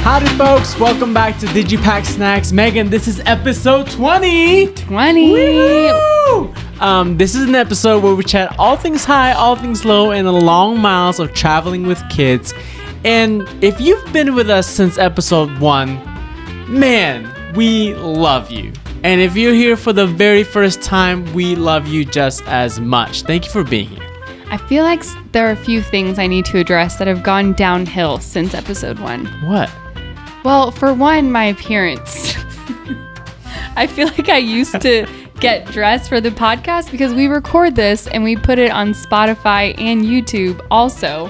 Howdy, folks. Welcome back to Did You Pack Snacks? Megan, this is episode 20. 20. Woo! This is an episode where we chat all things high, all things low, and the long miles of traveling with kids. And if you've been with us since episode 1, man, we love you. And if you're here for the very first time, we love you just as much. Thank you for being here. I feel like there are a few things I need to address that have gone downhill since episode 1. What? Well, for one, my appearance. I feel like I used to get dressed for the podcast because we record this and we put it on Spotify and YouTube also.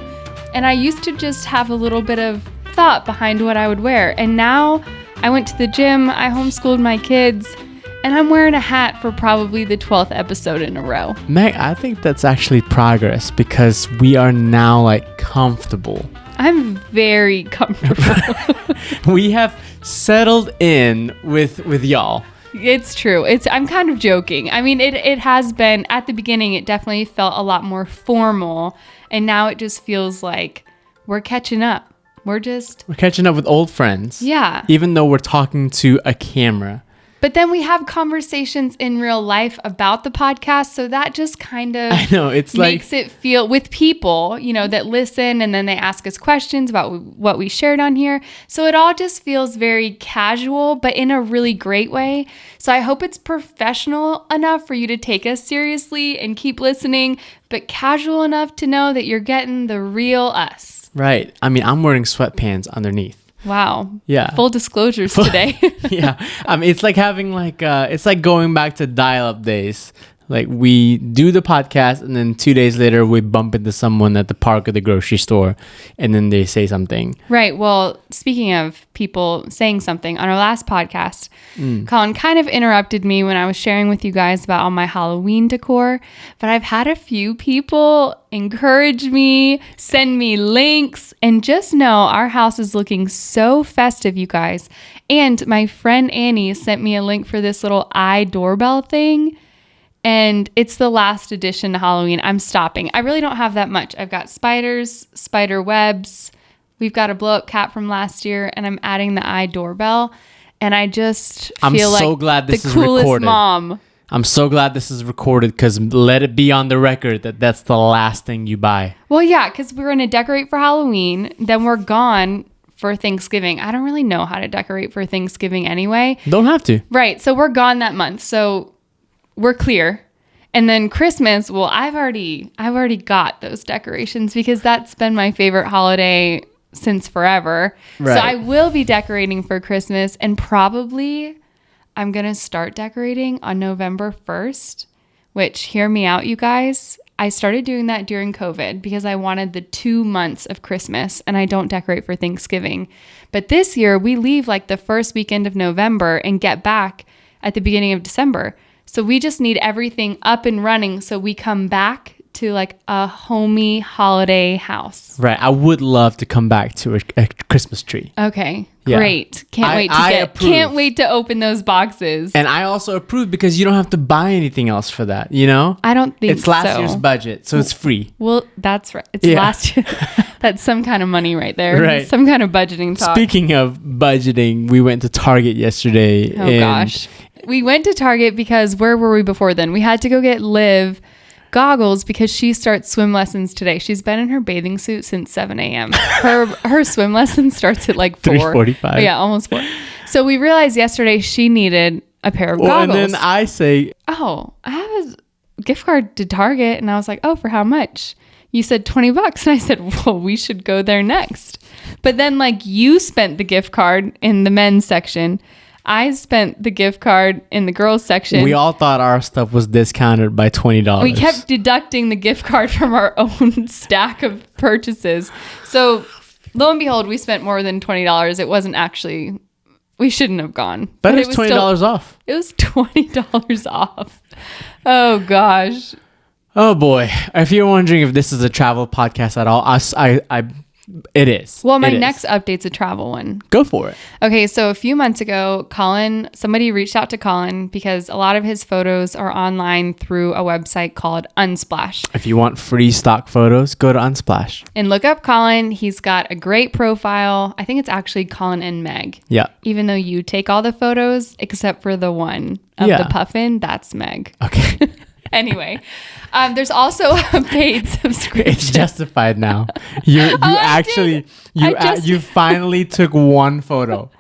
And I used to just have a little bit of thought behind what I would wear. And now I went to the gym, I homeschooled my kids, and I'm wearing a hat for probably the 12th episode in a row. Meg, I think that's actually progress because we are now like comfortable. I'm very comfortable. We have settled in with y'all. It's true. I'm kind of joking. I mean, it has been, at the beginning, it definitely felt a lot more formal. And now it just feels like we're catching up. We're catching up with old friends. Yeah. Even though we're talking to a camera. But then we have conversations in real life about the podcast. So that just kind of makes it feel with people, that listen and then they ask us questions about what we shared on here. So it all just feels very casual, but in a really great way. So I hope it's professional enough for you to take us seriously and keep listening, but casual enough to know that you're getting the real us. Right. I mean, I'm wearing sweatpants underneath. Wow. Yeah. Full disclosures today. Yeah. I mean, it's like having it's like going back to dial-up days. Like we do the podcast and then 2 days later we bump into someone at the park or the grocery store and then they say something. Right. Well, speaking of people saying something, on our last podcast, Colin kind of interrupted me when I was sharing with you guys about all my Halloween decor, but I've had a few people encourage me, send me links, and just know our house is looking so festive, you guys. And my friend Annie sent me a link for this little eye doorbell thing. And it's the last addition to Halloween. I'm stopping. I really don't have that much. I've got spiders, spider webs. We've got a blow-up cat from last year, and I'm adding the eye doorbell. And I just feel like glad this the is coolest recorded. mom. I'm so glad this is recorded because let it be on the record that that's the last thing you buy. Well, yeah, because we're going to decorate for Halloween. Then we're gone for Thanksgiving. I don't really know how to decorate for Thanksgiving anyway. Don't have to. Right. So we're gone that month. So we're clear. And then Christmas, well, I've already got those decorations because that's been my favorite holiday since forever. Right. So I will be decorating for Christmas, and probably I'm going to start decorating on November 1st, which, hear me out, you guys. I started doing that during COVID because I wanted the 2 months of Christmas, and I don't decorate for Thanksgiving. But this year we leave like the first weekend of November and get back at the beginning of December. So we just need everything up and running so we come back to like a homey holiday house. Right. I would love to come back to a Christmas tree. Okay. Yeah. Great. Can't wait to open those boxes. And I also approve because you don't have to buy anything else for that, I don't think so. It's last year's budget, so it's free. Well, that's right. It's last year. That's some kind of money right there. Right. Some kind of budgeting talk. Speaking of budgeting, we went to Target yesterday. Oh, gosh. We went to Target because where were we before then? We had to go get Liv goggles because she starts swim lessons today. She's been in her bathing suit since 7 a.m. Her swim lesson starts at like 4. 3:45. Yeah, almost 4. So we realized yesterday she needed a pair of goggles. And then I say, oh, I have a gift card to Target. And I was like, oh, for how much? You said $20. And I said, well, we should go there next. But then you spent the gift card in the men's section. I spent the gift card in the girls section. We all thought our stuff was discounted by $20. We kept deducting the gift card from our own stack of purchases. So lo and behold, we spent more than $20. It wasn't actually, we shouldn't have gone. But it was $20 off. It was $20 off. Oh gosh. Oh boy. If you're wondering if this is a travel podcast at all, I It is. Well, my It is. next update's a travel one. Go for it. Okay, so a few months ago, somebody reached out to Colin because a lot of his photos are online through a website called Unsplash. If you want free stock photos, go to Unsplash. And look up Colin. He's got a great profile. I think it's actually Colin and Meg. Yeah. Even though you take all the photos, except for the one of the puffin, that's Meg. Okay. Anyway, there's also a paid subscription. It's justified now. You finally took one photo.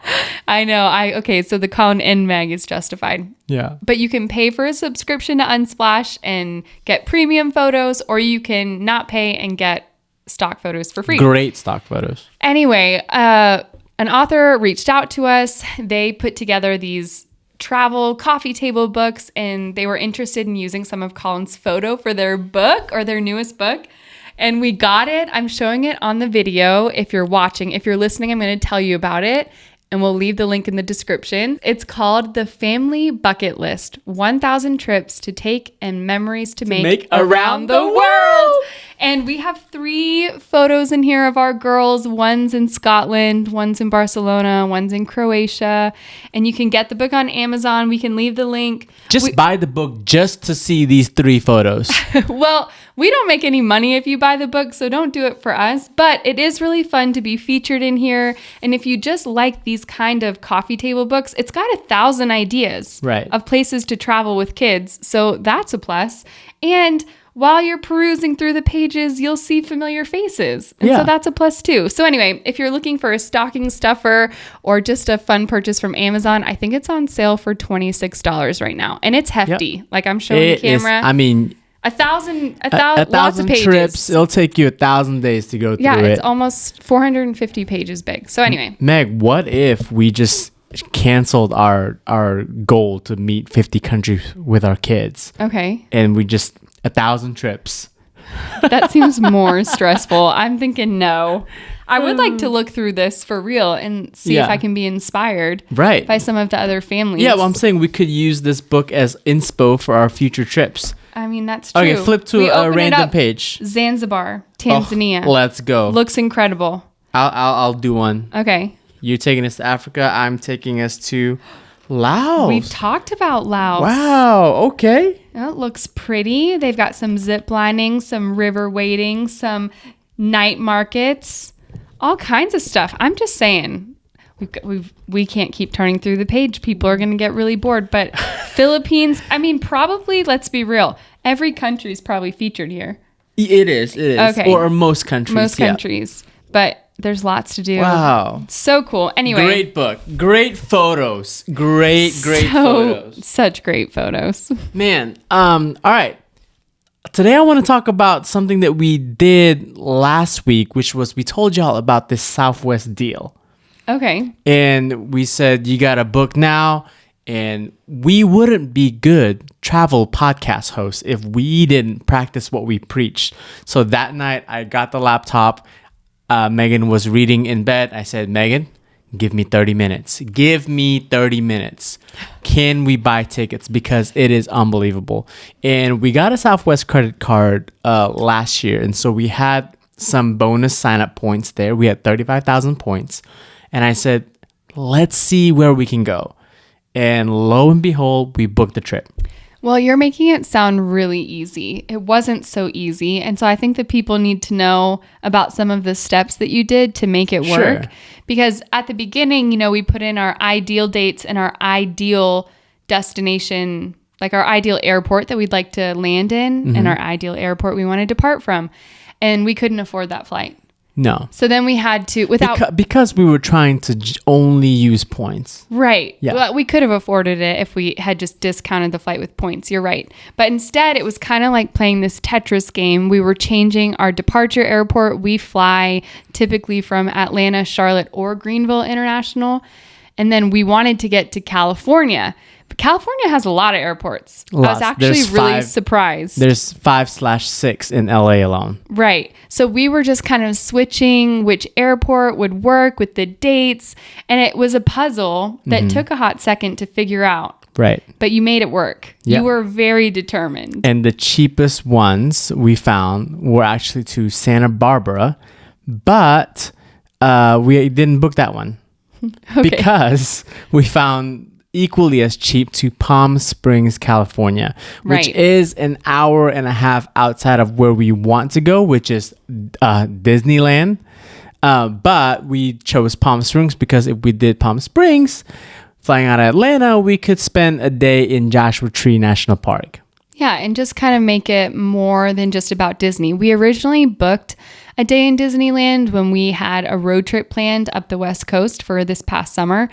I know. Okay, so the Colin and Meg is justified. Yeah. But you can pay for a subscription to Unsplash and get premium photos, or you can not pay and get stock photos for free. Great stock photos. Anyway, an author reached out to us. They put together these travel coffee table books, and they were interested in using some of Colin's photo for their book or their newest book. And we got it. I'm showing it on the video. If you're watching, if you're listening, I'm going to tell you about it, and we'll leave the link in the description. It's called The Family Bucket List: 1,000 Trips to Take and Memories to Make Around the World. And we have 3 photos in here of our girls. One's in Scotland, one's in Barcelona, one's in Croatia. And you can get the book on Amazon. We can leave the link. Just buy the book just to see these 3 photos. Well, we don't make any money if you buy the book, so don't do it for us. But it is really fun to be featured in here. And if you just like these kind of coffee table books, it's got 1,000 ideas of places to travel with kids. So that's a plus. And while you're perusing through the pages, you'll see familiar faces. And so that's a plus too. So anyway, if you're looking for a stocking stuffer or just a fun purchase from Amazon, I think it's on sale for $26 right now. And it's hefty. Like I'm showing the camera. 1,000 lots of pages. Trips. It'll take you 1,000 days to go through it. Yeah, it's almost 450 pages big. So anyway. Meg, what if we just canceled our goal to meet 50 countries with our kids? Okay. And we just 1,000 trips. That seems more stressful. I'm thinking no. I would like to look through this for real and see if I can be inspired by some of the other families. Yeah, well, I'm saying we could use this book as inspo for our future trips. I mean, that's true. Okay, flip to a random page. Zanzibar, Tanzania. Oh, let's go. Looks incredible. I'll do one. Okay. You're taking us to Africa. I'm taking us to Laos. We've talked about Laos. Wow. Okay. It looks pretty. They've got some zip lining, some river wading, some night markets, all kinds of stuff. I'm just saying, we can't keep turning through the page. People are going to get really bored. But Philippines, I mean, probably, let's be real, every country is probably featured here. It is. Okay. Or most countries. Most countries. But there's lots to do. Wow. So cool. Anyway. Great book. Great photos. Great photos. Such great photos. Man. All right. Today I want to talk about something that we did last week, which was we told y'all about this Southwest deal. Okay. And we said you got to book now. And we wouldn't be good travel podcast hosts if we didn't practice what we preached. So that night I got the laptop. Megan was reading in bed. I said, Megan, give me 30 minutes. Give me 30 minutes. Can we buy tickets? Because it is unbelievable. And we got a Southwest credit card last year. And so we had some bonus sign-up points there. We had 35,000 points. And I said, let's see where we can go. And lo and behold, we booked the trip. Well, you're making it sound really easy. It wasn't so easy. And so I think that people need to know about some of the steps that you did to make it work. Sure. Because at the beginning, we put in our ideal dates and our ideal destination, like our ideal airport that we'd like to land in and our ideal airport we want to depart from. And we couldn't afford that flight. No. So then we had to, because we were trying to only use points. Right. Yeah. Well, we could have afforded it if we had just discounted the flight with points. You're right. But instead, it was kind of like playing this Tetris game. We were changing our departure airport. We fly typically from Atlanta, Charlotte, or Greenville International. And then we wanted to get to California. But California has a lot of airports. I was actually really surprised. There's 5/6 in LA alone. Right. So we were just kind of switching which airport would work with the dates. And it was a puzzle that took a hot second to figure out. Right. But you made it work. Yeah. You were very determined. And the cheapest ones we found were actually to Santa Barbara, but we didn't book that one because we found equally as cheap to Palm Springs, California, which is an hour and a half outside of where we want to go, which is Disneyland. But we chose Palm Springs because if we did Palm Springs, flying out of Atlanta, we could spend a day in Joshua Tree National Park. Yeah, and just kind of make it more than just about Disney. We originally booked a day in Disneyland when we had a road trip planned up the West Coast for this past summer.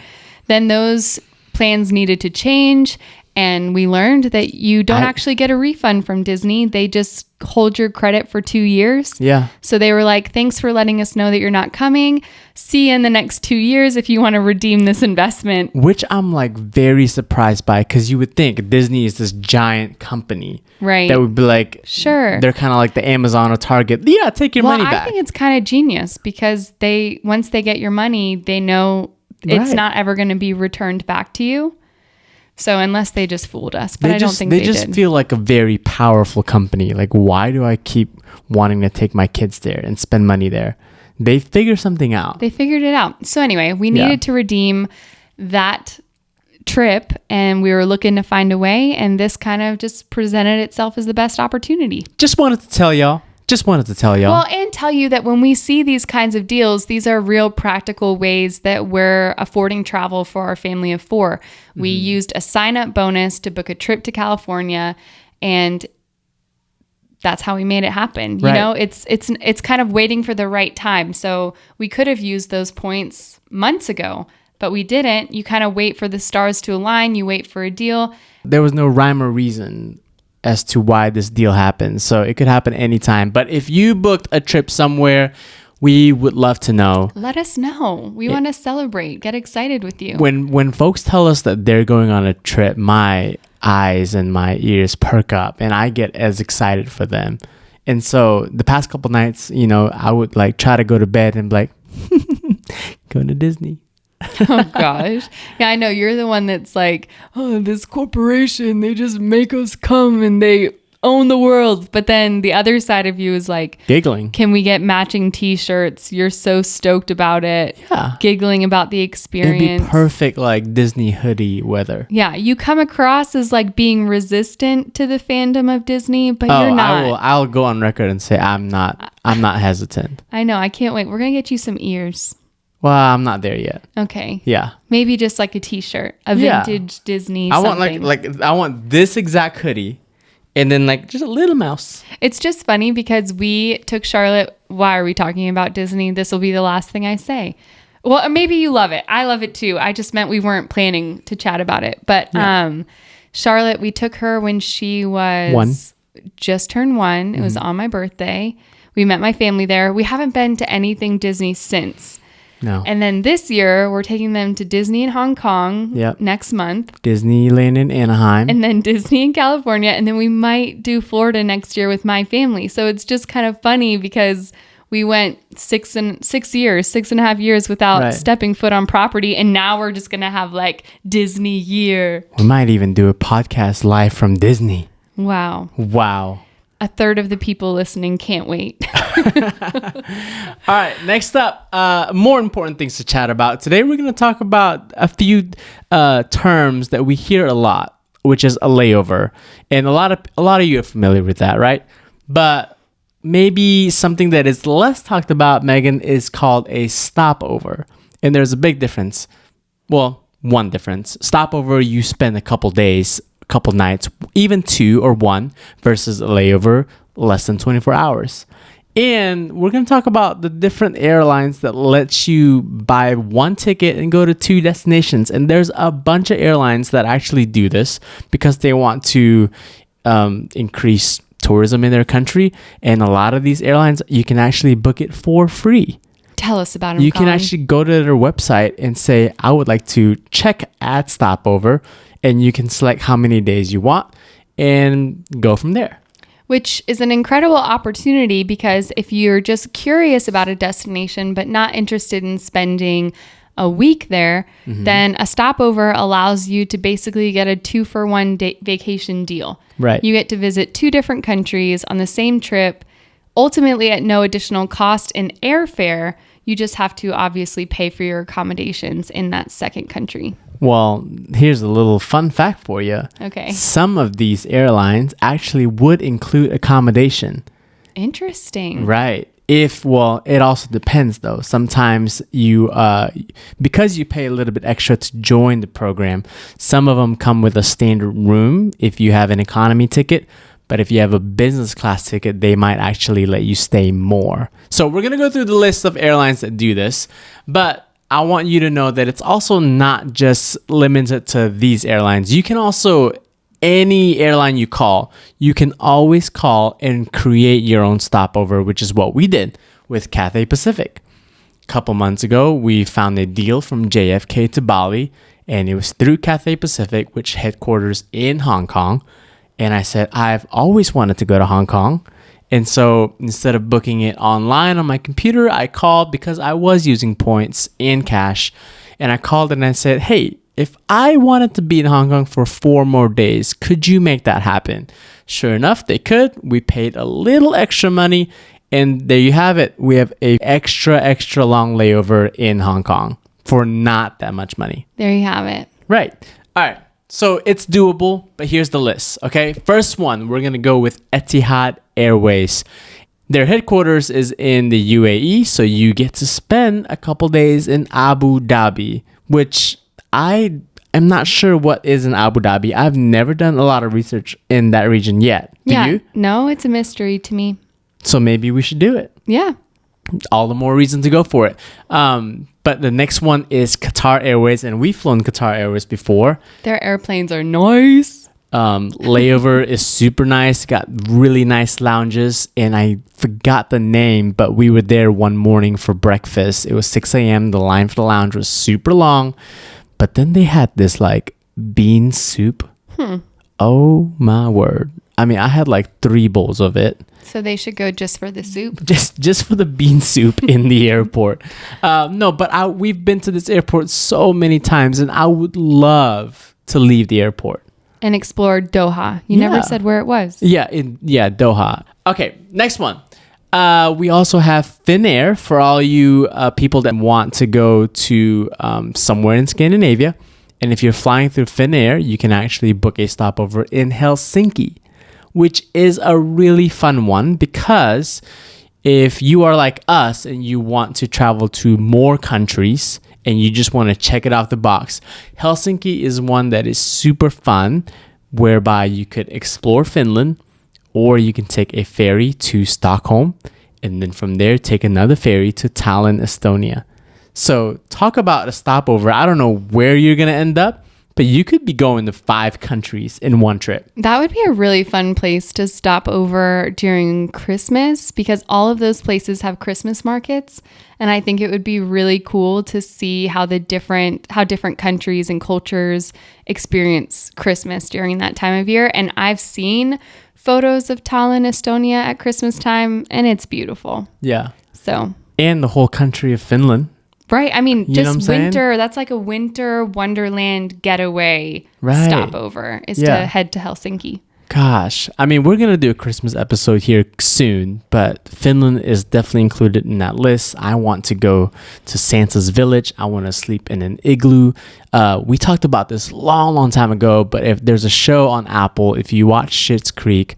Then those plans needed to change, and we learned that you don't actually get a refund from Disney. They just hold your credit for 2 years. Yeah. So they were like, thanks for letting us know that you're not coming. See you in the next 2 years if you want to redeem this investment. Which I'm like very surprised by, because you would think Disney is this giant company. Right. That would be like, sure. They're kind of like the Amazon or Target. Yeah, take your money back. I think it's kind of genius because once they get your money, they know it's not ever going to be returned back to you. So unless they just fooled us, but I don't think they did. They just feel like a very powerful company. Like, why do I keep wanting to take my kids there and spend money there? They figure something out. They figured it out. So anyway, we needed to redeem that trip, and we were looking to find a way, and this kind of just presented itself as the best opportunity. Just wanted to tell y'all. Well, and tell you that when we see these kinds of deals, these are real practical ways that we're affording travel for our family of 4. We used a sign-up bonus to book a trip to California, and that's how we made it happen. You know, it's kind of waiting for the right time. So we could have used those points months ago, but we didn't. You kind of wait for the stars to align. You wait for a deal. There was no rhyme or reason as to why this deal happened. So it could happen anytime. But if you booked a trip somewhere, we would love to know. Let us know. We want to celebrate, get excited with you. When folks tell us that they're going on a trip, my eyes and my ears perk up and I get as excited for them. And so the past couple nights, you know, I would like try to go to bed and be like, going to Disney. Oh gosh. Yeah, I know. You're the one that's like, oh, this corporation, they just make us come and they own the world. But then the other side of you is like giggling. Can we get matching t-shirts? You're so stoked about it. Yeah. Giggling about the experience. It'd be perfect like Disney hoodie weather. Yeah. You come across as like being resistant to the fandom of Disney, but you're not. I'll go on record and say I'm not hesitant. I know. I can't wait. We're going to get you some ears. Well, I'm not there yet. Okay. Yeah. Maybe just like a t-shirt, a vintage Disney I something. want I want this exact hoodie and then like just a little mouse. It's just funny because we took Charlotte. Why are we talking about Disney? This will be the last thing I say. Well, maybe you love it. I love it too. I just meant we weren't planning to chat about it. But Charlotte, we took her when she was just turned 1. It was on my birthday. We met my family there. We haven't been to anything Disney since. No. And then this year, we're taking them to Disney in Hong Kong next month. Disneyland in Anaheim. And then Disney in California. And then we might do Florida next year with my family. So it's just kind of funny because we went 6.5 years without stepping foot on property. And now we're just going to have like Disney year. We might even do a podcast live from Disney. Wow. A third of the people listening can't wait. All right, next up, more important things to chat about. Today we're going to talk about a few terms that we hear a lot, which is a layover. And a lot of you are familiar with that, right? But maybe something that is less talked about, Megan, is called a stopover. And there's a big difference. Well, one difference. Stopover, you spend a couple days, couple nights, even 2 or 1, versus a layover, less than 24 hours. And we're going to talk about the different airlines that lets you buy 1 ticket and go to 2 destinations. And there's a bunch of airlines that actually do this because they want to increase tourism in their country. And a lot of these airlines, you can actually book it for free. Tell us about them, You can actually go to their website and say, I would like to check at stopover. And you can select how many days you want and go from there. Which is an incredible opportunity because if you're just curious about a destination but not interested in spending a week there, then a stopover allows you to basically get a 2-for-1 vacation deal. Right. You get to visit 2 different countries on the same trip ultimately at no additional cost in airfare. You just have to obviously pay for your accommodations in that second country. Well, here's a little fun fact for you. Okay. Some of these airlines actually would include accommodation. Interesting. Right. It also depends though. Sometimes because you pay a little bit extra to join the program, some of them come with a standard room if you have an economy ticket. But if you have a business class ticket, they might actually let you stay more. So we're going to go through the list of airlines that do this. But I want you to know that it's also not just limited to these airlines. You can also, any airline you call, you can always call and create your own stopover, which is what we did with Cathay Pacific. A couple months ago, we found a deal from JFK to Bali, and it was through Cathay Pacific, which headquarters in Hong Kong. And I said, I've always wanted to go to Hong Kong. And so instead of booking it online on my computer, I called because I was using points in cash. And I called and I said, hey, if I wanted to be in Hong Kong for 4 more days, could you make that happen? Sure enough, they could. We paid a little extra money. And there you have it. We have a extra long layover in Hong Kong for not that much money. There you have it. Right. All right. So it's doable, but here's the list, okay? First one, we're going to go with Etihad Airways. Their headquarters is in the UAE, so you get to spend a couple days in Abu Dhabi, which I am not sure what is in Abu Dhabi. I've never done a lot of research in that region yet. Do you? No, it's a mystery to me. So maybe we should do it. Yeah. All the more reason to go for it. But the next one is Qatar Airways, and we've flown Qatar Airways before. Their airplanes are nice. Layover is super nice. Got really nice lounges, and I forgot the name, but we were there one morning for breakfast. It was 6 a.m. The line for the lounge was super long, but then they had this like bean soup. Oh my word. I mean, I had like 3 bowls of it. So they should go just for the soup? Just for the bean soup in the airport. No, but we've been to this airport so many times, and I would love to leave the airport. And explore Doha. You never said where it was. Yeah, Doha. Okay, next one. We also have Finnair for all you people that want to go to somewhere in Scandinavia. And if you're flying through Finnair, you can actually book a stopover in Helsinki, which is a really fun one because if you are like us and you want to travel to more countries and you just want to check it off the box, Helsinki is one that is super fun, whereby you could explore Finland, or you can take a ferry to Stockholm and then from there take another ferry to Tallinn, Estonia. So talk about a stopover. I don't know where you're going to end up, but you could be going to 5 countries in one trip. That would be a really fun place to stop over during Christmas because all of those places have Christmas markets. And I think it would be really cool to see how different countries and cultures experience Christmas during that time of year. And I've seen photos of Tallinn, Estonia at Christmas time, and it's beautiful. Yeah. So. And the whole country of Finland. Right. I mean, you just winter. That's like a winter wonderland getaway stopover is to head to Helsinki. Gosh. I mean, we're going to do a Christmas episode here soon, but Finland is definitely included in that list. I want to go to Santa's village. I want to sleep in an igloo. We talked about this long time ago, but if there's a show on Apple, if you watch Schitt's Creek,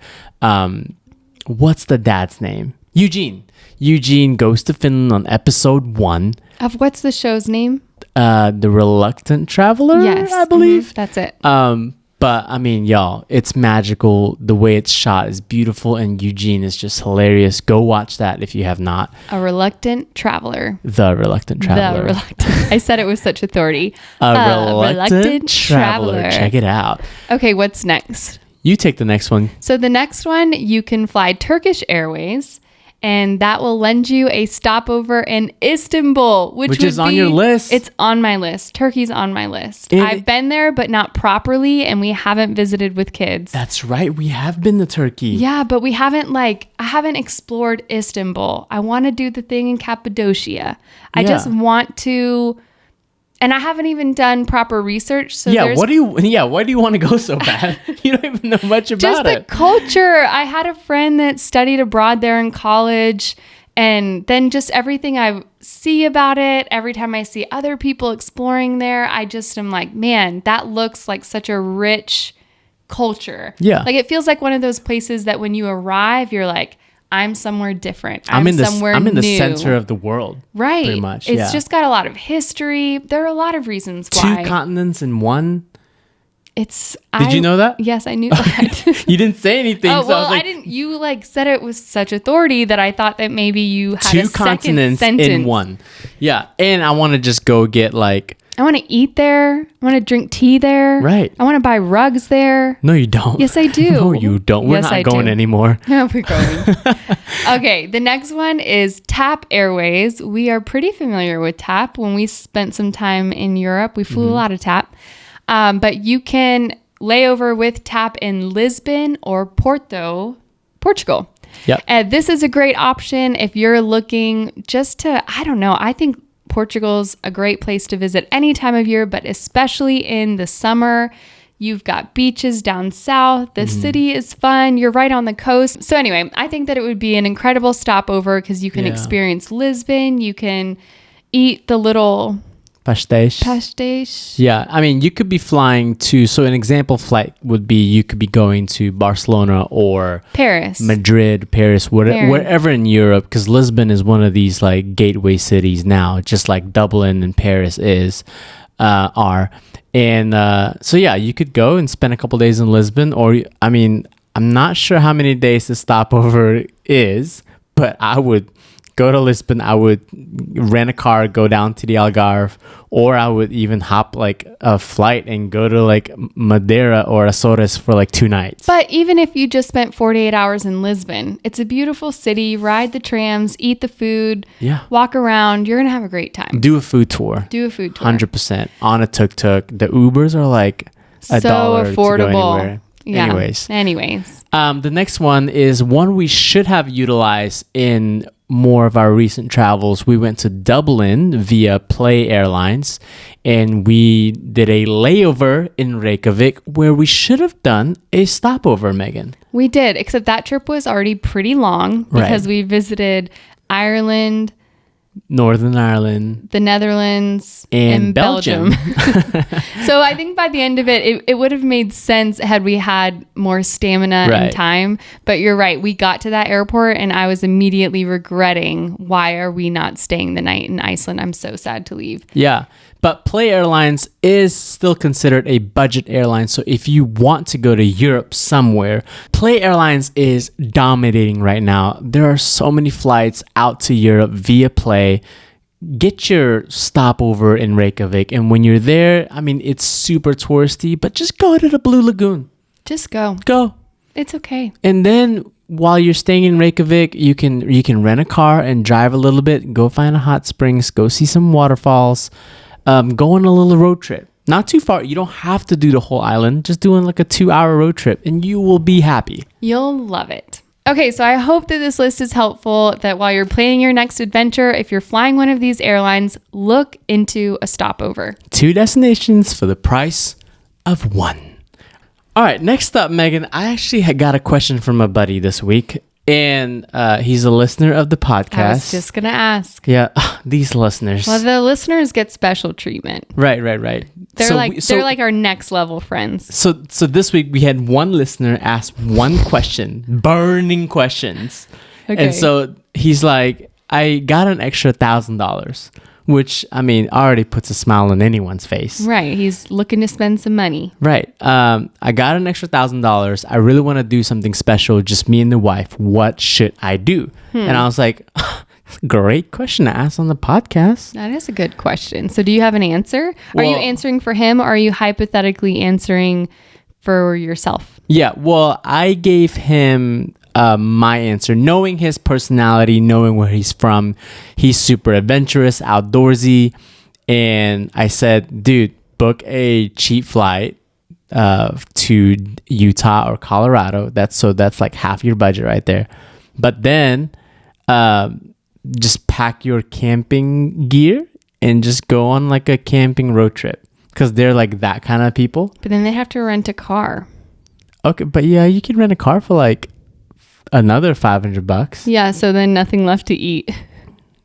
what's the dad's name? Eugene. Eugene goes to Finland on episode 1. Of what's the show's name? The Reluctant Traveler, yes, I believe. That's it. But I mean, y'all, it's magical. The way it's shot is beautiful, and Eugene is just hilarious. Go watch that if you have not. A Reluctant Traveler. The Reluctant Traveler. The Reluctant. I said it with such authority. A Reluctant Traveler. Check it out. Okay, what's next? You take the next one. So the next one, you can fly Turkish Airways. And that will lend you a stopover in Istanbul, which is on your list. It's on my list. Turkey's on my list. I've been there, but not properly, and we haven't visited with kids. That's right. We have been to Turkey. Yeah, but I haven't explored Istanbul. I want to do the thing in Cappadocia. I just want to And I haven't even done proper research. So why do you want to go so bad? You don't even know much about just the it. culture. I had a friend that studied abroad there in college, and then just everything I see about it, every time I see other people exploring there, I just am like, man, that looks like such a rich culture. Yeah. Like it feels like one of those places that when you arrive, you're like, I'm somewhere different. I'm in the center of the world. Right. Pretty much. It's just got a lot of history. There are a lot of reasons why. 2 continents in one. Did you know that? Yes, I knew that. You didn't say anything. Oh, so well, I was like, I didn't. You said it with such authority that I thought that maybe you had 2 continents in one. Yeah. And I want to just go get I want to eat there. I want to drink tea there. Right. I want to buy rugs there. No, you don't. Yes, I do. No, you don't. We're not going anymore. No, we're going. Okay, the next one is TAP Airways. We are pretty familiar with TAP. When we spent some time in Europe, we flew a lot of TAP. But you can lay over with TAP in Lisbon or Porto, Portugal. Yep. This is a great option if you're looking just to, I don't know, I think Portugal's a great place to visit any time of year, but especially in the summer. You've got beaches down south. The city is fun. You're right on the coast. So anyway, I think that it would be an incredible stopover because you can experience Lisbon. You can eat the little pastéis. Yeah, I mean, you could be flying to, so an example flight would be you could be going to Barcelona or Paris, Madrid, Paris, wherever in Europe, because Lisbon is one of these gateway cities now, just like Dublin and Paris are. And so yeah, you could go and spend a couple days in Lisbon, or I mean, I'm not sure how many days the stopover is, but I would go to Lisbon, I would rent a car, go down to the Algarve, or I would even hop a flight and go to Madeira or Azores for 2 nights. But even if you just spent 48 hours in Lisbon, it's a beautiful city. Ride the trams, eat the food, walk around. You're going to have a great time. Do a food tour. 100%. On a tuk-tuk. The Ubers are $1 so affordable. To go anywhere. Yeah. Anyways. The next one is one we should have utilized in more of our recent travels. We went to Dublin via Play Airlines, and we did a layover in Reykjavik where we should have done a stopover, Megan. We did, except that trip was already pretty long because we visited Ireland, Northern Ireland, the Netherlands, and Belgium. So I think by the end of it would have made sense had we had more stamina and time. But you're right. We got to that airport and I was immediately regretting, why are we not staying the night in Iceland? I'm so sad to leave. Yeah. But Play Airlines is still considered a budget airline. So if you want to go to Europe somewhere, Play Airlines is dominating right now. There are so many flights out to Europe via Play. Get your stopover in Reykjavik. And when you're there, I mean, it's super touristy, but just go to the Blue Lagoon. Just go. Go. It's okay. And then while you're staying in Reykjavik, you can rent a car and drive a little bit, go find a hot springs, go see some waterfalls. Go on a little road trip. Not too far. You don't have to do the whole island. Just doing a 2-hour road trip and you will be happy. You'll love it. Okay, so I hope that this list is helpful, that while you're planning your next adventure, if you're flying one of these airlines, look into a stopover. 2 destinations for the price of 1. All right, next up, Megan, I actually got a question from a buddy this week. And he's a listener of the podcast. I was just going to ask. Yeah, these listeners. Well, the listeners get special treatment. Right. They're like our next level friends. So this week we had one listener ask one question, burning questions. Okay. And so he's like, I got an extra $1,000. Which, I mean, already puts a smile on anyone's face. Right. He's looking to spend some money. Right. I got an extra $1,000. I really want to do something special, just me and the wife. What should I do? And I was like, great question to ask on the podcast. That is a good question. So do you have an answer? Are you answering for him or are you hypothetically answering for yourself? Yeah. Well, I gave him my answer, knowing his personality, knowing where he's from. He's super adventurous, outdoorsy, and I said, dude, book a cheap flight to Utah or Colorado. That's like half your budget right there. But then just pack your camping gear and just go on like a camping road trip, because they're like that kind of people. But then they have to rent a car. Okay, but yeah, you can rent a car for like another $500. Yeah, so then nothing left to eat.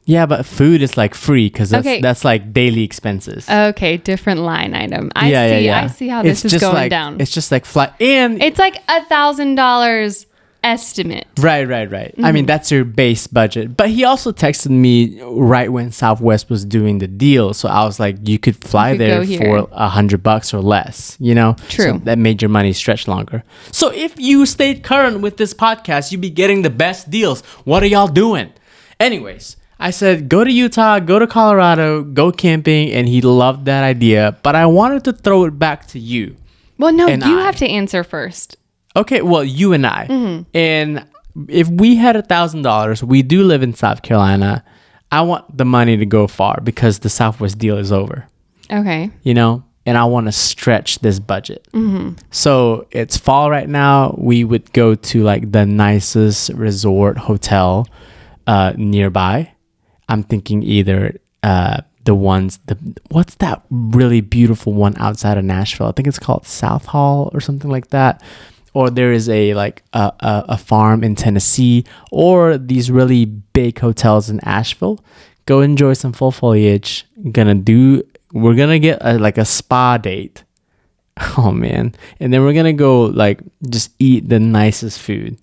Yeah, but food is like free, because that's like daily expenses. Okay, different line item. I see how this is going down. It's just like fly, and it's like $1,000 estimate. Right. I mean, that's your base budget. But he also texted me right when Southwest was doing the deal, so I was like, you could fly there for $100 or less, you know? True. So that made your money stretch longer. So if you stayed current with this podcast, you'd be getting the best deals. What are y'all doing? Anyways, I said, go to Utah, go to Colorado, go camping, and he loved that idea. But I wanted to throw it back to you. Well, no, you have to answer first. Okay, well, you and I. Mm-hmm. And if we had $1,000, we do live in South Carolina. I want the money to go far because the Southwest deal is over. Okay. You know, and I want to stretch this budget. Mm-hmm. So it's fall right now. We would go to like the nicest resort hotel nearby. I'm thinking either what's that really beautiful one outside of Nashville? I think it's called South Hall or something like that. Or there is a farm in Tennessee, or these really big hotels in Asheville. Go enjoy some full foliage. We're gonna get a spa date. Oh man. And then we're gonna go like just eat the nicest food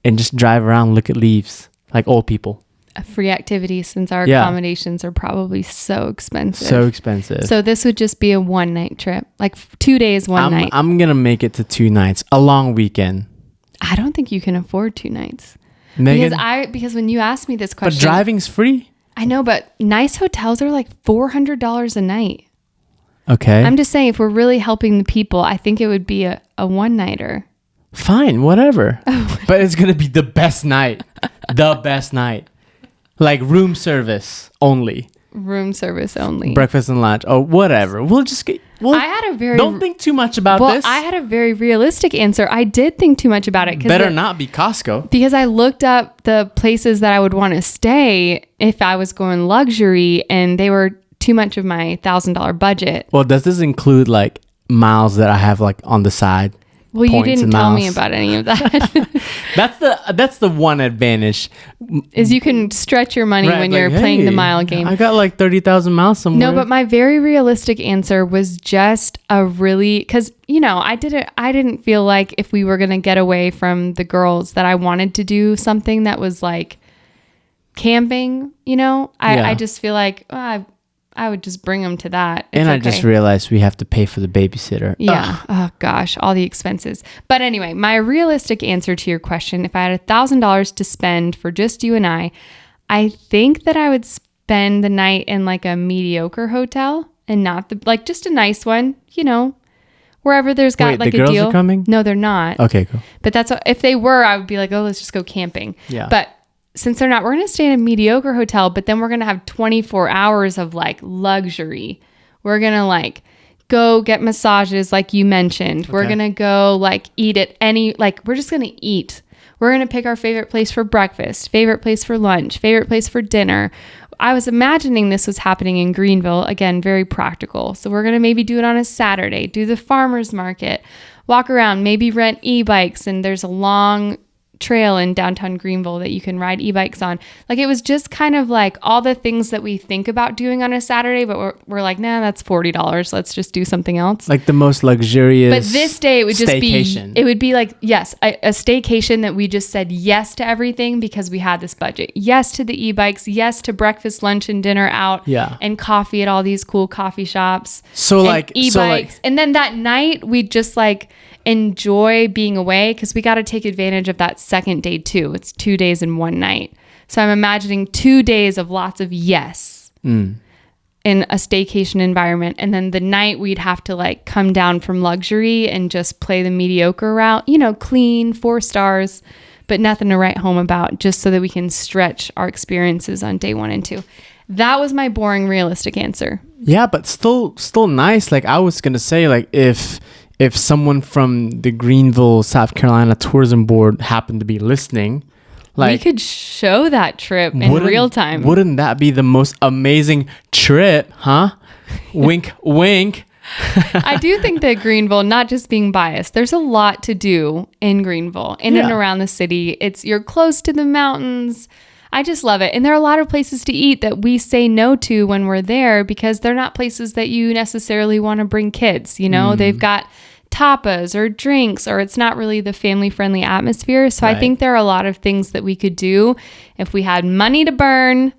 and just drive around, look at leaves like old people. A free activity, since our accommodations are probably so expensive. So this would just be a one night trip, like 2 days, one night. I'm gonna make it to 2 nights, a long weekend. I don't think you can afford 2 nights. Megan? Because when you asked me this question, but driving's free. I know, but nice hotels are like $400 a night. Okay. I'm just saying, if we're really helping the people, I think it would be a one nighter. Fine, whatever. But it's gonna be the best night. The best night. Like room service only. Breakfast and lunch. Oh, whatever. We'll just get... Don't think too much about this. I had a very realistic answer. I did think too much about it. Better not be Costco. Because I looked up the places that I would want to stay if I was going luxury, and they were too much of my $1,000 budget. Well, does this include like miles that I have like on the side? Well, you didn't tell me about any of that. That's the one advantage. Is you can stretch your money when you're playing the mile game. I got like 30,000 miles somewhere. No, but my very realistic answer was just because, you know, I didn't feel like if we were going to get away from the girls that I wanted to do something that was like camping, you know. I just feel like I would just bring them to that. I just realized we have to pay for the babysitter. Yeah. Oh gosh, all the expenses. But anyway, my realistic answer to your question, if I had $1,000 to spend for just you and I think that I would spend the night in like a mediocre hotel and not just a nice one, you know, wherever there's got like a deal. The girls are coming? No, they're not. Okay, cool. But if they were, I would be like, oh, let's just go camping. Yeah. But since they're not, we're going to stay in a mediocre hotel, but then we're going to have 24 hours of like luxury. We're going to like go get massages like you mentioned. Okay. We're going to go like eat at we're just going to eat. We're going to pick our favorite place for breakfast, favorite place for lunch, favorite place for dinner. I was imagining this was happening in Greenville. Again, very practical. So we're going to maybe do it on a Saturday, do the farmer's market, walk around, maybe rent e-bikes, and there's a long trail in downtown Greenville that you can ride e-bikes on. Like, it was just kind of like all the things that we think about doing on a Saturday, but we're like, nah, that's $40. Let's just do something else. Like the most luxurious. But this day it would just staycation. It would be like, yes, a staycation that we just said yes to everything because we had this budget. Yes to the e-bikes, yes to breakfast, lunch, and dinner out. Yeah. And coffee at all these cool coffee shops. So like e-bikes. And then that night we'd just like enjoy being away, because we got to take advantage of that second day too. It's 2 days and 1 night. So I'm imagining 2 days of lots of yes in a staycation environment. And then the night we'd have to like come down from luxury and just play the mediocre route, you know, clean, 4 stars, but nothing to write home about, just so that we can stretch our experiences on day 1 and 2. That was my boring, realistic answer. Yeah, but still nice. Like, I was going to say, like, if someone from the Greenville, South Carolina Tourism Board happened to be listening, we could show that trip in real time. Wouldn't that be the most amazing trip, huh? Wink, wink. I do think that Greenville, not just being biased, there's a lot to do in Greenville, in and around the city. You're close to the mountains. I just love it. And there are a lot of places to eat that we say no to when we're there because they're not places that you necessarily want to bring kids. They've got tapas or drinks, or it's not really the family-friendly atmosphere. So I think there are a lot of things that we could do if we had money to burn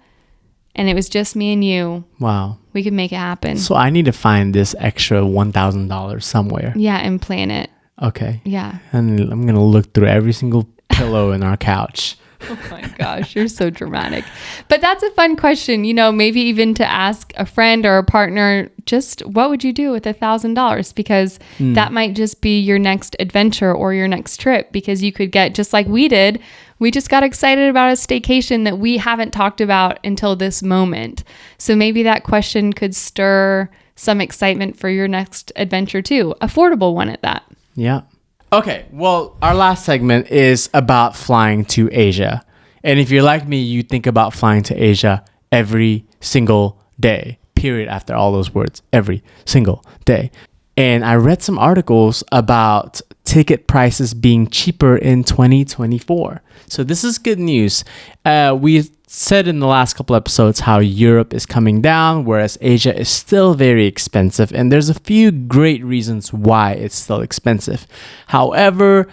and it was just me and you. Wow. We could make it happen. So I need to find this extra $1,000 somewhere. Yeah, and plan it. Okay. Yeah. And I'm going to look through every single pillow in our couch. Oh my gosh, you're so dramatic. But that's a fun question, maybe even to ask a friend or a partner, just what would you do with $1,000? Because that might just be your next adventure or your next trip, because you could get, just like we did, we just got excited about a staycation that we haven't talked about until this moment. So maybe that question could stir some excitement for your next adventure too. Affordable one at that. Yeah. Okay, well, our last segment is about flying to Asia. And if you're like me, you think about flying to Asia every single day, period, after all those words, every single day. And I read some articles about ticket prices being cheaper in 2024. So this is good news. We said in the last couple episodes how Europe is coming down, whereas Asia is still very expensive. And there's a few great reasons why it's still expensive. However,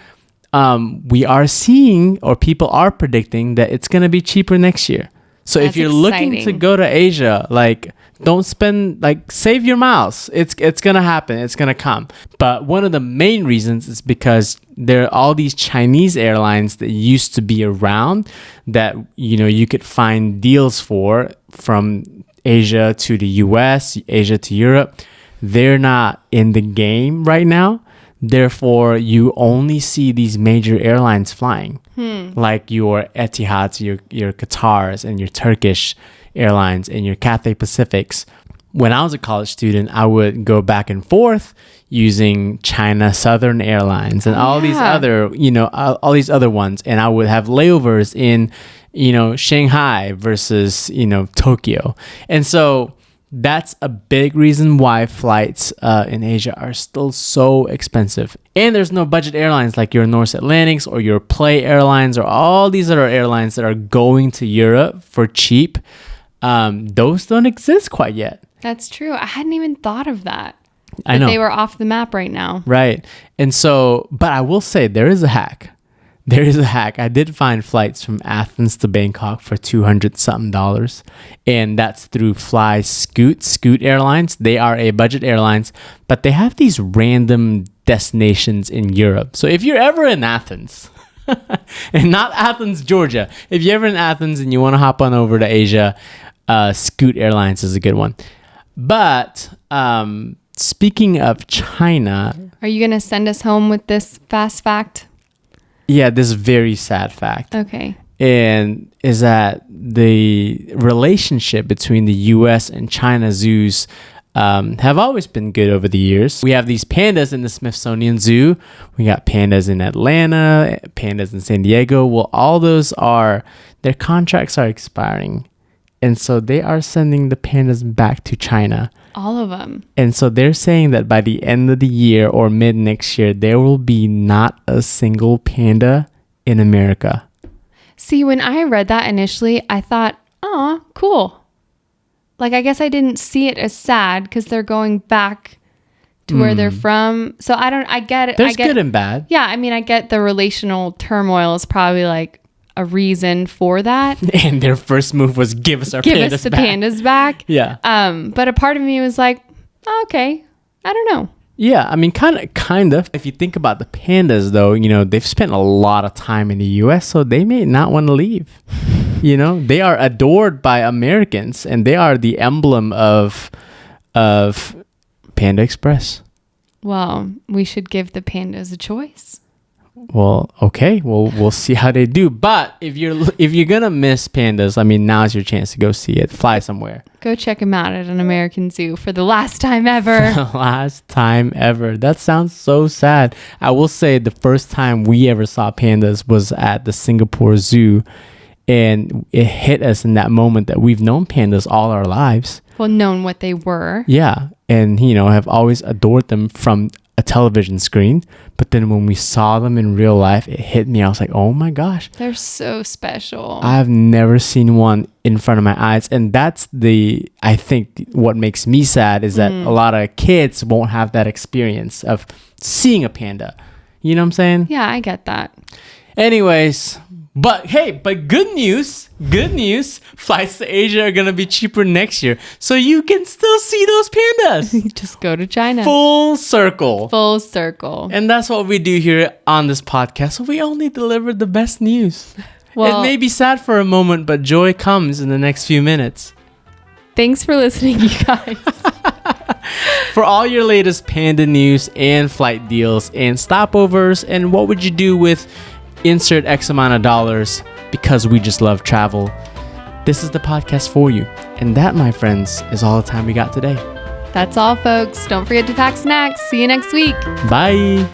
we are seeing, or people are predicting, that it's going to be cheaper next year. So if you're looking to go to Asia, don't spend, save your miles. It's going to happen. It's going to come. But one of the main reasons is because there are all these Chinese airlines that used to be around that, you could find deals for from Asia to the US, Asia to Europe. They're not in the game right now. Therefore, you only see these major airlines flying, like your Etihads, your Qatars, and your Turkish Airlines, and your Cathay Pacifics. When I was a college student, I would go back and forth using China Southern Airlines and all these other, all these other ones. And I would have layovers in, Shanghai versus, Tokyo. And so that's a big reason why flights in Asia are still so expensive. And there's no budget airlines like your North Atlantics or your Play Airlines or all these other airlines that are going to Europe for cheap. Those don't exist quite yet. That's true. I hadn't even thought of that. I know. They were off the map right now. Right. And so, but I will say there is a hack. I did find flights from Athens to Bangkok for $200-something. And that's through Scoot Airlines. They are a budget airlines, but they have these random destinations in Europe. So if you're ever in Athens, and not Athens, Georgia, if you're ever in Athens and you want to hop on over to Asia, Scoot Airlines is a good one. But speaking of China... Are you going to send us home with this fast fact? Yeah, this very sad fact. Okay. And is that the relationship between the U.S. and China zoos have always been good over the years. We have these pandas in the Smithsonian Zoo. We got pandas in Atlanta, pandas in San Diego. Well, all those their contracts are expiring. And so they are sending the pandas back to China. All of them. And so they're saying that by the end of the year or mid next year, there will be not a single panda in America. See, when I read that initially, I thought, oh, cool. I guess I didn't see it as sad because they're going back to where they're from. So I get it. There's good and bad. Yeah. I mean, I get the relational turmoil is probably a reason for that. And their first move was give us the pandas back. Yeah. But a part of me was like, oh, okay, I don't know. Yeah, I mean, kind of. If you think about the pandas, though, they've spent a lot of time in the U.S., so they may not want to leave. They are adored by Americans, and they are the emblem of Panda Express. Well, we should give the pandas a choice. Well, okay. Well, we'll see how they do. But if you're gonna miss pandas, I mean, now's your chance to go see it. Fly somewhere. Go check them out at an American zoo for the last time ever. Last time ever. That sounds so sad. I will say the first time we ever saw pandas was at the Singapore Zoo, and it hit us in that moment that we've known pandas all our lives. Well, known what they were. Yeah, and have always adored them from a television screen, but then when we saw them in real life, it hit me. I was like, oh my gosh, they're so special. I've never seen one in front of my eyes. And that's I think what makes me sad is that a lot of kids won't have that experience of seeing a panda. You know what I'm saying? Yeah, I get that. Anyways, but good news, flights to Asia are gonna be cheaper next year, so you can still see those pandas. Just go to China. Full circle. And that's what we do here on this podcast. So we only deliver the best news. Well, it may be sad for a moment, but joy comes in the next few minutes. Thanks for listening, you guys. For all your latest panda news and flight deals and stopovers, and what would you do with insert X amount of dollars, because we just love travel, this is the podcast for you. And that, my friends, is all the time we got today. That's all, folks. Don't forget to pack snacks. See you next week. Bye.